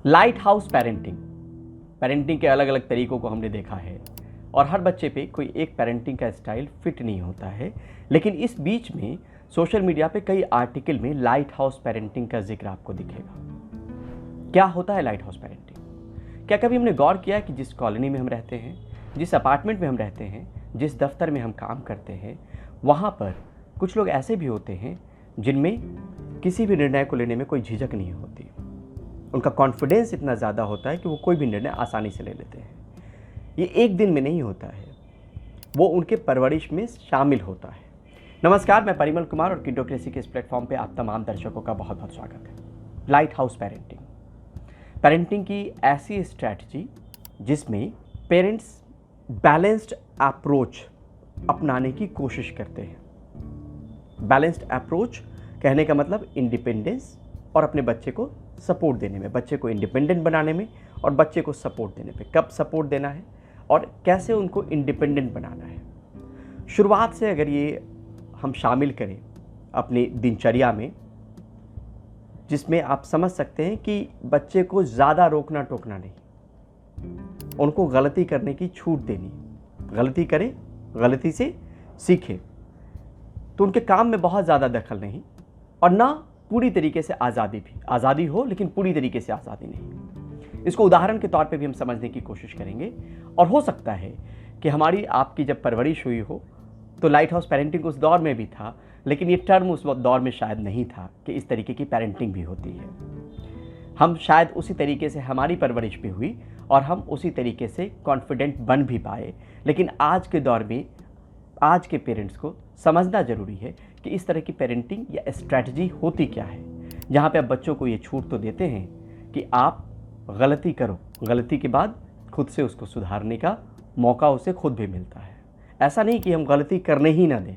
Light house parenting. Parenting के अलग अलग तरीकों को हमने देखा है और हर बच्चे पे कोई एक पेरेंटिंग का स्टाइल फिट नहीं होता है, लेकिन इस बीच में सोशल मीडिया पे कई आर्टिकल में लाइट हाउस पेरेंटिंग का जिक्र आपको दिखेगा। क्या होता है लाइट हाउस पेरेंटिंग? क्या कभी हमने गौर किया कि जिस कॉलोनी में हम रहते हैं, जिस अपार्टमेंट में हम रहते हैं, जिस दफ्तर में हम काम करते हैं, वहाँ पर कुछ लोग ऐसे भी होते हैं जिनमें किसी भी निर्णय को लेने में कोई झिझक नहीं होती। उनका कॉन्फिडेंस इतना ज़्यादा होता है कि वो कोई भी निर्णय आसानी से ले लेते हैं। ये एक दिन में नहीं होता है, वो उनके परवरिश में शामिल होता है। नमस्कार, मैं परिमल कुमार और किडोक्रेसी के इस प्लेटफॉर्म पे आप तमाम दर्शकों का बहुत बहुत स्वागत है। लाइट हाउस पेरेंटिंग की ऐसी स्ट्रैटेजी जिसमें पेरेंट्स बैलेंस्ड अप्रोच अपनाने की कोशिश करते हैं। बैलेंस्ड अप्रोच कहने का मतलब इंडिपेंडेंस और अपने बच्चे को सपोर्ट देने में, बच्चे को इंडिपेंडेंट बनाने में और बच्चे को सपोर्ट देने पे। कब सपोर्ट देना है और कैसे उनको इंडिपेंडेंट बनाना है। शुरुआत से अगर ये हम शामिल करें अपनी दिनचर्या में, जिसमें आप समझ सकते हैं कि बच्चे को ज़्यादा रोकना टोकना नहीं, उनको गलती करने की छूट देनी। गलती करे, गलती से सीखे, तो उनके काम में बहुत ज़्यादा दखल नहीं और ना पूरी तरीके से आज़ादी भी। आज़ादी हो लेकिन पूरी तरीके से आज़ादी नहीं। इसको उदाहरण के तौर पे भी हम समझने की कोशिश करेंगे। और हो सकता है कि हमारी आपकी जब परवरिश हुई हो तो लाइट हाउस पेरेंटिंग उस दौर में भी था, लेकिन ये टर्म उस दौर में शायद नहीं था कि इस तरीके की पेरेंटिंग भी होती है। हम शायद उसी तरीके से हमारी परवरिश भी हुई और हम उसी तरीके से कॉन्फिडेंट बन भी पाए। लेकिन आज के दौर में आज के पेरेंट्स को समझना ज़रूरी है कि इस तरह की पेरेंटिंग या स्ट्रैटेजी होती क्या है, जहाँ पे आप बच्चों को ये छूट तो देते हैं कि आप गलती करो, गलती के बाद खुद से उसको सुधारने का मौका उसे खुद भी मिलता है। ऐसा नहीं कि हम गलती करने ही ना दें,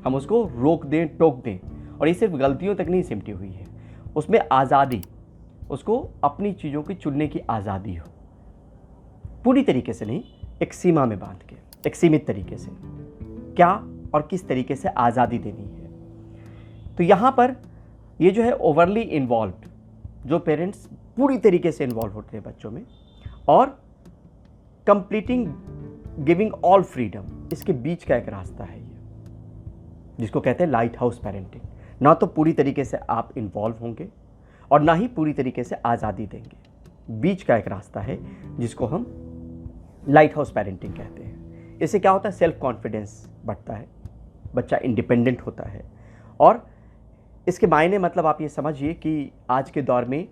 हम उसको रोक दें, टोक दें। और ये सिर्फ गलतियों तक नहीं सिमटी हुई है, उसमें आज़ादी, उसको अपनी चीज़ों की चुनने की आज़ादी हो। पूरी तरीके से नहीं, एक सीमा में बांध के, एक सीमित तरीके से क्या और किस तरीके से आज़ादी देनी है। तो यहाँ पर ये जो है ओवरली इन्वॉल्व्ड, जो पेरेंट्स पूरी तरीके से इन्वॉल्व होते हैं बच्चों में, और कंप्लीटिंग गिविंग ऑल फ्रीडम, इसके बीच का एक रास्ता है ये, जिसको कहते हैं लाइट हाउस पेरेंटिंग। ना तो पूरी तरीके से आप इन्वॉल्व होंगे और ना ही पूरी तरीके से आज़ादी देंगे। बीच का एक रास्ता है जिसको हम लाइट हाउस पेरेंटिंग कहते हैं। इससे क्या होता है? सेल्फ कॉन्फिडेंस बढ़ता है, बच्चा इंडिपेंडेंट होता है। और इसके मायने मतलब आप ये समझिए कि आज के दौर में,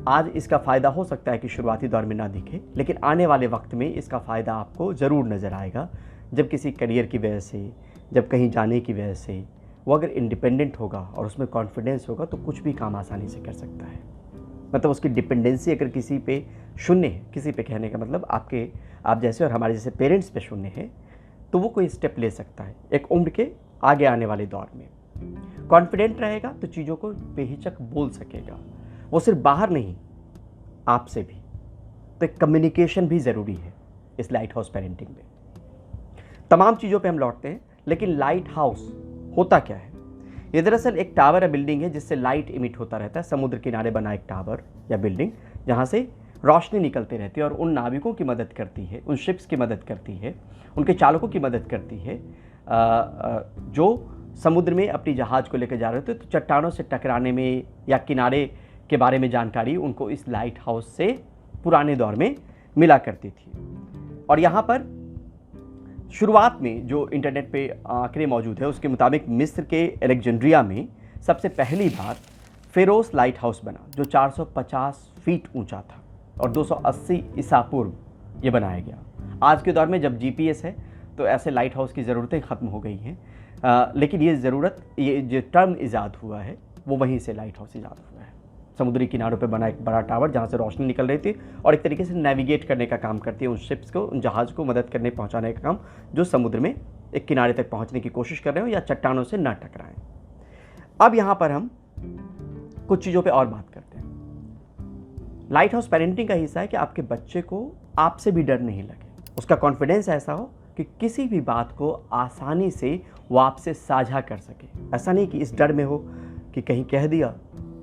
आज इसका फ़ायदा हो सकता है कि शुरुआती दौर में ना दिखे, लेकिन आने वाले वक्त में इसका फ़ायदा आपको ज़रूर नज़र आएगा। जब किसी करियर की वजह से, जब कहीं जाने की वजह से वो अगर इंडिपेंडेंट होगा और उसमें कॉन्फिडेंस होगा तो कुछ भी काम आसानी से कर सकता है। मतलब उसकी डिपेंडेंसी अगर किसी पे शून्य है, किसी पे कहने का मतलब आप जैसे और हमारे जैसे पेरेंट्स पे शून्य है, तो वो कोई स्टेप ले सकता है एक उम्र के आगे आने वाले दौर में। कॉन्फिडेंट रहेगा तो चीज़ों को बेहिचक बोल सकेगा, वो सिर्फ बाहर नहीं, आपसे भी। तो एक कम्युनिकेशन भी ज़रूरी है इस लाइट हाउस पेरेंटिंग में। तमाम चीज़ों पे हम लौटते हैं, लेकिन लाइट हाउस होता क्या है? ये दरअसल एक टावर या बिल्डिंग है जिससे लाइट इमिट होता रहता है। समुद्र किनारे बना एक टावर या बिल्डिंग जहाँ से रोशनी निकलती रहती है और उन नाविकों की मदद करती है, उन शिप्स की मदद करती है, उनके चालकों की मदद करती है जो समुद्र में अपनी जहाज़ को लेकर जा रहे होते। तो चट्टानों से टकराने में या किनारे के बारे में जानकारी उनको इस लाइट हाउस से पुराने दौर में मिला करती थी। और यहाँ पर शुरुआत में जो इंटरनेट पे आंकड़े मौजूद है उसके मुताबिक मिस्र के अलेक्जेंड्रिया में सबसे पहली बार फेरोस लाइट हाउस बना, जो 450 फीट ऊंचा था और 280 ईसा पूर्व ये बनाया गया। आज के दौर में जब जीपीएस है तो ऐसे लाइट हाउस की ज़रूरतें ख़त्म हो गई हैं, लेकिन ये जो टर्म ईजाद हुआ है वो वहीं से लाइट हाउस ईजाद हुआ है। समुद्री किनारों पे बना एक बड़ा टावर जहाँ से रोशनी निकल रही थी और एक तरीके से नेविगेट करने का काम करती है, उन शिप्स को, उन जहाज़ को मदद करने पहुँचाने का काम, जो समुद्र में एक किनारे तक पहुँचने की कोशिश कर रहे हो या चट्टानों से ना टकराएं। अब यहाँ पर हम कुछ चीज़ों पे और बात करते हैं। लाइट हाउस पेरेंटिंग का हिस्सा है कि आपके बच्चे को आपसे भी डर नहीं लगे, उसका कॉन्फिडेंस ऐसा हो कि किसी भी बात को आसानी से वो आपसे साझा कर सके। ऐसा नहीं कि इस डर में हो कि कहीं कह दिया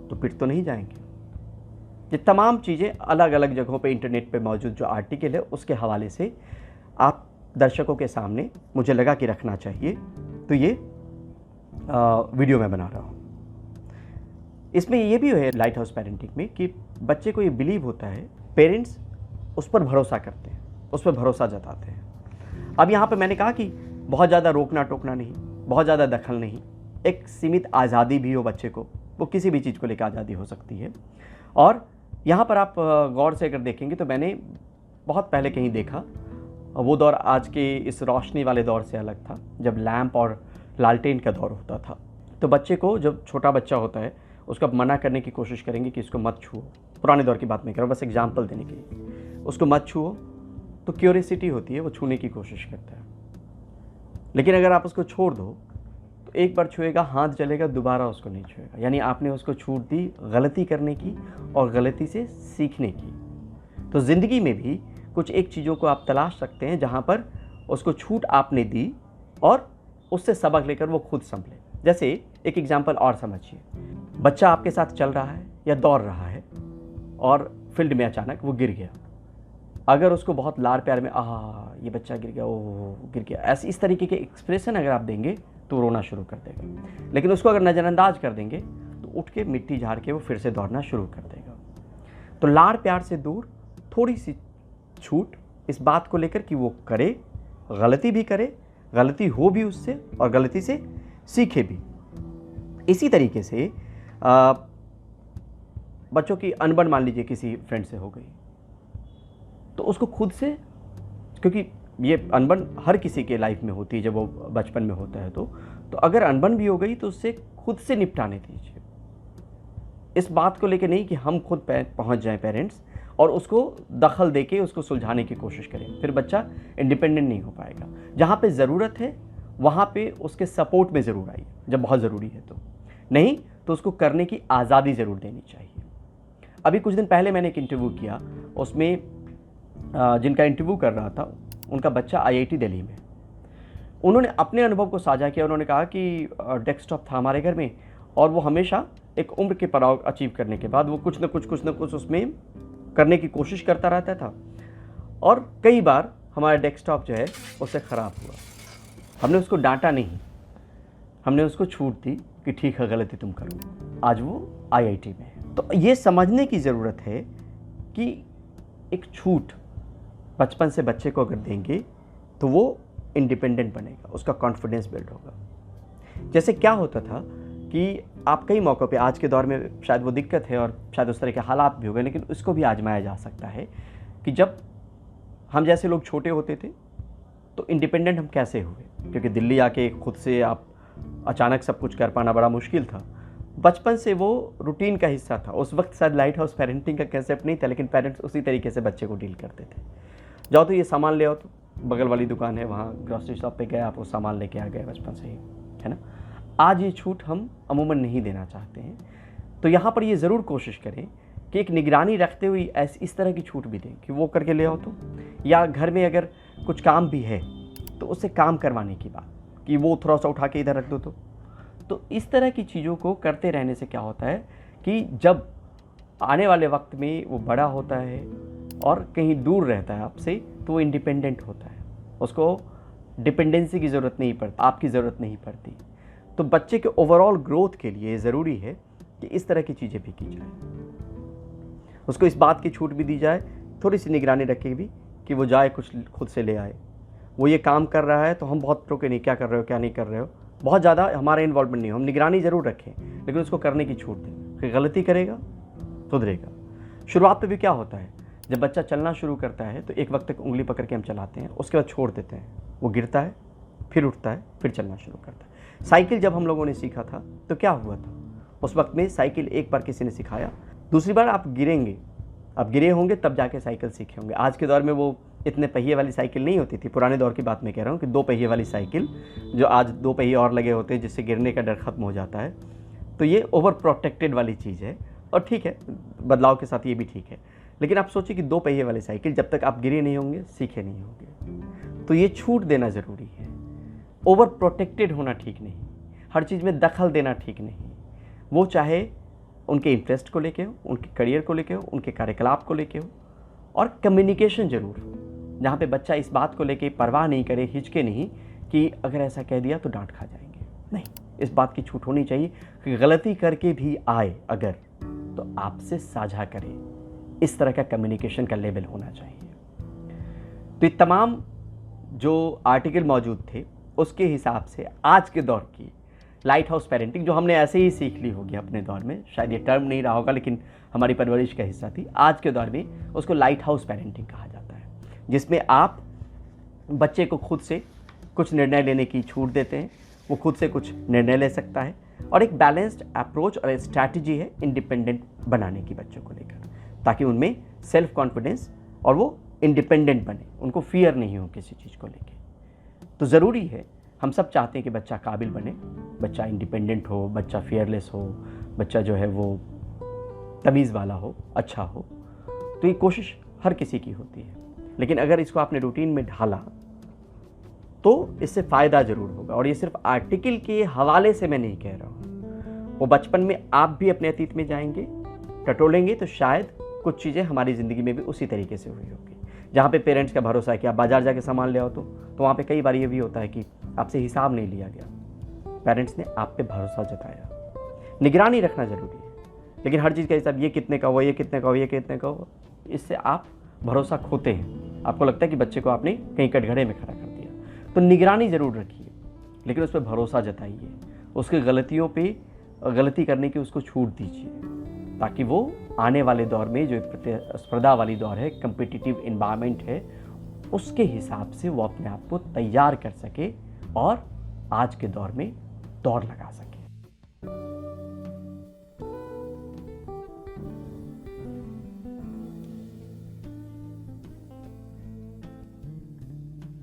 तो पिट तो नहीं जाएंगे। ये तमाम चीज़ें अलग अलग जगहों पे इंटरनेट पे मौजूद जो आर्टिकल है उसके हवाले से आप दर्शकों के सामने मुझे लगा कि रखना चाहिए, तो ये वीडियो मैं बना रहा हूँ। इसमें ये भी है लाइट हाउस पेरेंटिंग में कि बच्चे को ये बिलीव होता है, पेरेंट्स उस पर भरोसा करते हैं, उस पर भरोसा जताते हैं। अब यहाँ पे मैंने कहा कि बहुत ज़्यादा रोकना टोकना नहीं, बहुत ज़्यादा दखल नहीं, एक सीमित आज़ादी भी हो बच्चे को, वो किसी भी चीज़ को लेकर आज़ादी हो सकती है। और यहाँ पर आप गौर से अगर देखेंगे तो मैंने बहुत पहले कहीं देखा, वो दौर आज के इस रोशनी वाले दौर से अलग था, जब लैंप और लालटेन का दौर होता था। तो बच्चे को, जब छोटा बच्चा होता है, उसको आप मना करने की कोशिश करेंगे कि इसको मत छुओ, पुराने दौर की बात नहीं कर रहा, बस एग्जाम्पल देने के लिए, उसको मत छुओ, तो क्यूरियोसिटी होती है, वो छूने की कोशिश करता है। लेकिन अगर आप उसको छोड़ दो तो एक बार छुएगा, हाथ जलेगा, दोबारा उसको नहीं छुएगा। यानी आपने उसको छूट दी गलती करने की और गलती से सीखने की। तो ज़िंदगी में भी कुछ एक चीज़ों को आप तलाश सकते हैं जहाँ पर उसको छूट आपने दी और उससे सबक लेकर वो खुद संभले। जैसे एक एग्जाम्पल और समझिए, बच्चा आपके साथ चल रहा है या दौड़ रहा है और फील्ड में अचानक वो गिर गया। अगर उसको बहुत लाड़ प्यार में ये बच्चा गिर गया, ओह गिर गया, ऐसे इस तरीके के एक्सप्रेशन अगर आप देंगे तो रोना शुरू कर देगा। लेकिन उसको अगर नज़रअंदाज कर देंगे तो उठ के मिट्टी झाड़ के वो फिर से दौड़ना शुरू कर देगा। तो लाड़ प्यार से दूर थोड़ी सी छूट इस बात को लेकर कि वो करे, गलती भी करे, गलती हो भी उससे और गलती से सीखे भी। इसी तरीके से बच्चों की अनबन मान लीजिए किसी फ्रेंड से हो गई, तो उसको खुद से, क्योंकि ये अनबन हर किसी के लाइफ में होती है जब वो बचपन में होता है, तो अगर अनबन भी हो गई तो उससे खुद से निपटाने दीजिए। इस बात को लेकर नहीं कि हम खुद पहुंच जाएं पेरेंट्स और उसको दखल देके उसको सुलझाने की कोशिश करें, फिर बच्चा इंडिपेंडेंट नहीं हो पाएगा। जहाँ पे ज़रूरत है वहाँ पे उसके सपोर्ट में ज़रूर आइए, जब बहुत ज़रूरी है, तो नहीं तो उसको करने की आज़ादी ज़रूर देनी चाहिए। अभी कुछ दिन पहले मैंने एक इंटरव्यू किया, उसमें जिनका इंटरव्यू कर रहा था उनका बच्चा IIT दिल्ली में, उन्होंने अपने अनुभव को साझा किया। उन्होंने कहा कि डेस्कटॉप था हमारे घर में और वो हमेशा एक उम्र के पड़ाव अचीव करने के बाद वो कुछ न कुछ उसमें करने की कोशिश करता रहता था और कई बार हमारा डेस्कटॉप जो है उससे ख़राब हुआ। हमने उसको डांटा नहीं, हमने उसको छूट दी कि ठीक है गलती तुम करो। आज वो IIT में है। तो ये समझने की ज़रूरत है कि एक छूट बचपन से बच्चे को अगर देंगे तो वो इंडिपेंडेंट बनेगा, उसका कॉन्फिडेंस बिल्ड होगा। जैसे क्या होता था कि आप कई मौक़ों पे, आज के दौर में शायद वो दिक्कत है और शायद उस तरह के हालात भी हो गए, लेकिन इसको भी आजमाया जा सकता है कि जब हम जैसे लोग छोटे होते थे तो इंडिपेंडेंट हम कैसे हुए, क्योंकि दिल्ली आके खुद से आप अचानक सब कुछ कर पाना बड़ा मुश्किल था। बचपन से वो रूटीन का हिस्सा था। उस वक्त शायद लाइट हाउस पेरेंटिंग का कंसेप्ट नहीं था, लेकिन पेरेंट्स उसी तरीके से बच्चे को डील करते थे। जाओ तो ये सामान ले आओ, तो बगल वाली दुकान है, वहाँ ग्रॉसरी शॉप पे गए, आप वो सामान लेके आ गए बचपन से ही, है ना। आज ये छूट हम अमूमन नहीं देना चाहते हैं। तो यहाँ पर ये ज़रूर कोशिश करें कि एक निगरानी रखते हुए इस तरह की छूट भी दें कि वो करके ले आओ, तो या घर में अगर कुछ काम भी है तो उससे काम करवाने की बात, कि वो थोड़ा सा उठा के इधर रख दो। तो इस तरह की चीज़ों को करते रहने से क्या होता है कि जब आने वाले वक्त में वो बड़ा होता है और कहीं दूर रहता है आपसे, तो वो इंडिपेंडेंट होता है, उसको डिपेंडेंसी की ज़रूरत नहीं पड़ती, आपकी ज़रूरत नहीं पड़ती। तो बच्चे के ओवरऑल ग्रोथ के लिए ज़रूरी है कि इस तरह की चीज़ें भी की जाए, उसको इस बात की छूट भी दी जाए, थोड़ी सी निगरानी रखे भी कि वो जाए कुछ खुद से ले आए। वो ये काम कर रहा है तो हम बहुत टोके नहीं, क्या कर रहे हो क्या नहीं कर रहे हो, बहुत ज़्यादा हमारा इन्वॉल्वमेंट नहीं हो, हम निगरानी ज़रूर रखें, लेकिन उसको करने की छूट दें कि गलती करेगा सुधरेगा। शुरुआत में भी क्या होता है, जब बच्चा चलना शुरू करता है तो एक वक्त तक उंगली पकड़ के हम चलाते हैं, उसके बाद छोड़ देते हैं, वो गिरता है, फिर उठता है, फिर चलना शुरू करता है। साइकिल जब हम लोगों ने सीखा था तो क्या हुआ था, उस वक्त में साइकिल एक बार किसी ने सिखाया, दूसरी बार आप गिरेंगे, आप गिरे होंगे तब जाके साइकिल सीखे होंगे। आज के दौर में वो इतने पहिए वाली साइकिल नहीं होती थी, पुराने दौर की बात मैं कह रहा हूँ कि 2 पहिए वाली साइकिल, जो आज 2 पहिए और लगे होते हैं जिससे गिरने का डर खत्म हो जाता है। तो ये ओवर प्रोटेक्टेड वाली चीज़ है और ठीक है, बदलाव के साथ ये भी ठीक है। लेकिन आप सोचिए कि 2 पहिए वाली साइकिल, जब तक आप गिरे नहीं होंगे सीखे नहीं होंगे। तो ये छूट देना ज़रूरी है। ओवर प्रोटेक्टेड होना ठीक नहीं, हर चीज़ में दखल देना ठीक नहीं। वो चाहे उनके इंटरेस्ट को लेके हो, उनके करियर को लेके हो, उनके कार्यकलाप को लेके हो, और कम्युनिकेशन ज़रूर हो, जहाँ पे बच्चा इस बात को लेके परवाह नहीं करे, हिचके नहीं कि अगर ऐसा कह दिया तो डांट खा जाएंगे। नहीं, इस बात की छूट होनी चाहिए कि गलती करके भी आए अगर तो आपसे साझा करे। इस तरह का कम्युनिकेशन का लेवल होना चाहिए। तो ये तमाम जो आर्टिकल मौजूद थे उसके हिसाब से आज के दौर की लाइट हाउस पेरेंटिंग, जो हमने ऐसे ही सीख ली होगी अपने दौर में, शायद ये टर्म नहीं रहा होगा लेकिन हमारी परवरिश का हिस्सा थी, आज के दौर में उसको लाइट हाउस पेरेंटिंग कहा जाता है, जिसमें आप बच्चे को खुद से कुछ निर्णय लेने की छूट देते हैं, वो खुद से कुछ निर्णय ले सकता है, और एक बैलेंस्ड अप्रोच और स्ट्रैटेजी है इंडिपेंडेंट बनाने की बच्चों को लेकर, ताकि उनमें सेल्फ कॉन्फिडेंस और वो इंडिपेंडेंट बने, उनको फियर नहीं हो किसी चीज़ को लेके। तो ज़रूरी है, हम सब चाहते हैं कि बच्चा काबिल बने, बच्चा इंडिपेंडेंट हो, बच्चा फियरलेस हो, बच्चा जो है वो तमीज़ वाला हो, अच्छा हो। तो ये कोशिश हर किसी की होती है, लेकिन अगर इसको आपने रूटीन में ढाला तो इससे फ़ायदा ज़रूर होगा। और ये सिर्फ आर्टिकल के हवाले से मैं नहीं कह रहा हूँ, वो बचपन में आप भी अपने अतीत में जाएंगे, टटोलेंगे तो शायद कुछ चीज़ें हमारी ज़िंदगी में भी उसी तरीके से हुई होगी। जहाँ पे पेरेंट्स का भरोसा है कि आप बाज़ार जाके सामान ले आओ, तो वहाँ पे कई बार ये भी होता है कि आपसे हिसाब नहीं लिया गया, पेरेंट्स ने आप पे भरोसा जताया। निगरानी रखना ज़रूरी है, लेकिन हर चीज़ का हिसाब, ये कितने का हो, ये कितने का हो, ये कितने का हो, इससे आप भरोसा खोते हैं। आपको लगता है कि बच्चे को आपने कहीं कटघरे में खड़ा कर दिया। तो निगरानी ज़रूर रखिए, लेकिन उस पर भरोसा जताइए, उसकी गलतियों पे गलती करने की उसको छूट दीजिए, ताकि वो आने वाले दौर में जो प्रतिस्पर्धा वाली दौर है, कम्पिटिटिव इन्वायरमेंट है, उसके हिसाब से वो अपने आप को तैयार कर सके और आज के दौर में दौड़ लगा सके।